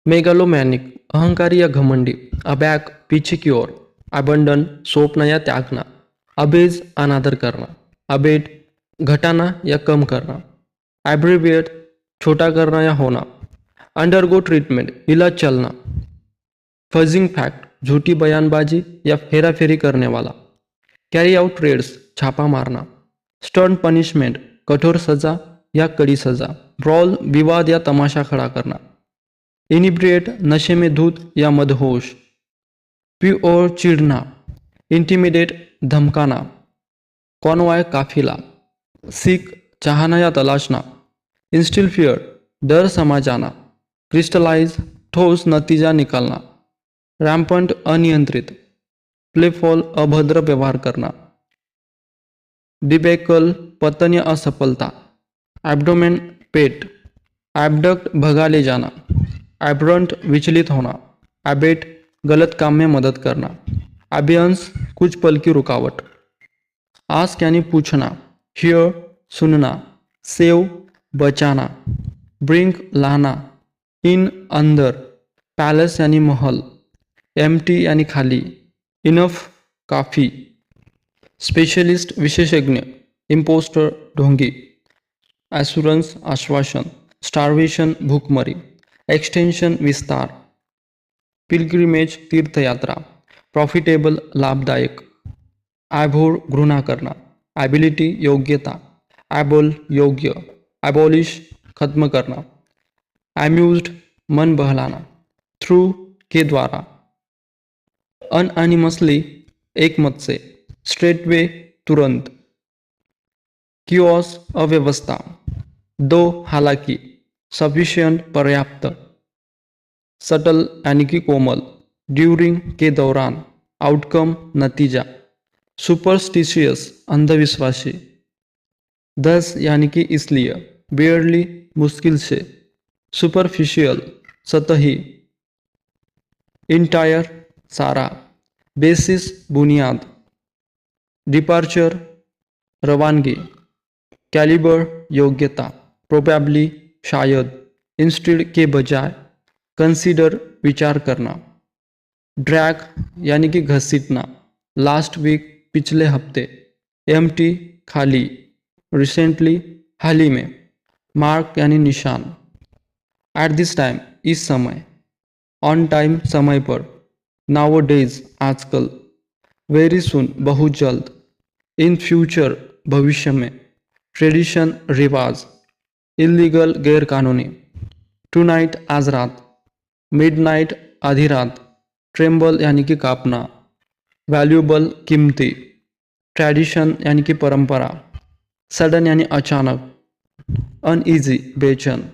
मेगालोमॅनिक अहंकारी या घमंडी, अबॅक पीछे की ओर, अबंडन स्वप्न या त्यागना, अबेज अनादर करना, अबेट घटाना या कम करना, ॲब्रिविएट छोटा करना या होना, अंडरगो ट्रीटमेंट इलाज चलना, फजिंग फैक्ट झूठी बयानबाजी या फेराफेरी करने वाला, कैरी आउट रेड्स छापा मारना, स्टर्न पनिशमेंट कठोर सजा या कड़ी सजा, ब्रॉल विवाद या तमाशा खड़ा करना, इनिब्रिएट नशे में धूत या मदहोश, पी और चिढ़ना, इंटिमिडेट धमकाना, कॉनवाय काफिला, सीख चाहना या तलाशना, इंस्टिल फियर डर समा जाना, क्रिस्टलाइज ठोस नतीजा निकालना, रैम्पंट अनियंत्रित, प्लेफॉल अभद्र व्यवहार करना, डिबेकल पतन या असफलता, एब्डोमेन पेट, एबडक्ट भगा ले जाना, एब्रंट विचलित होना, एबेट गलत काम में मदद करना, एबियंस कुछ पल की रुकावट, आस्क यानी पूछना, हियर सुनना, सेव बचाना, ब्रिंक लाना, इन अंदर, पैलेस यानी महल, एम्प्टी यानी खाली, इनफ काफ़ी, स्पेशलिस्ट विशेषज्ञ, इम्पोस्टर ढोंगी, एश्योरेंस आश्वासन, स्टार्वेशन भूखमरी, एक्सटेंशन विस्तार, पिलग्रिमेज तीर्थयात्रा, प्रॉफिटेबल लाभदायक, एभोर घृणा करना, एबिलिटी योग्यता, एबोल योग्य, एबॉलिश खत्म करना, एम्यूज्ड मन बहलाना, थ्रू के द्वारा, अनएनिमसली एक मत से, स्ट्रेटवे तुरंत, कियोस अव्यवस्था, दो हालांकि, सफिशियंट पर्याप्त, सटल यानी कि कोमल, ड्यूरिंग के दौरान, आउटकम नतीजा, सुपरस्टिशियस अंधविश्वासी, दस यानी कि इसलिए, बेयरली मुश्किल से, सुपरफिशियल सतही, इंटायर सारा, बेसिस बुनियाद, डिपार्चर रवानगी, कैलिबर योग्यता, प्रोबेबली शायद, इंस्टेड के बजाय, कंसीडर विचार करना, ड्रैग यानी कि घसीटना, लास्ट वीक पिछले हफ्ते, एम्प्टी खाली, रिसेंटली हाल ही में, मार्क यानी निशान, एट दिस टाइम इस समय, ऑन टाइम समय पर, नाउ डेज आजकल, वेरी सुन बहुत जल्द, इन फ्यूचर भविष्य में, ट्रेडिशन रिवाज, इलीगल गैरकानूनी, टू नाइट आज रात, मिडनाइट आधी रात, ट्रेम्बल यानी कि कापना, वैल्यूबल कीमती, ट्रेडिशन यानी कि परंपरा, सडन यानी अचानक, अनईजी बेचैन,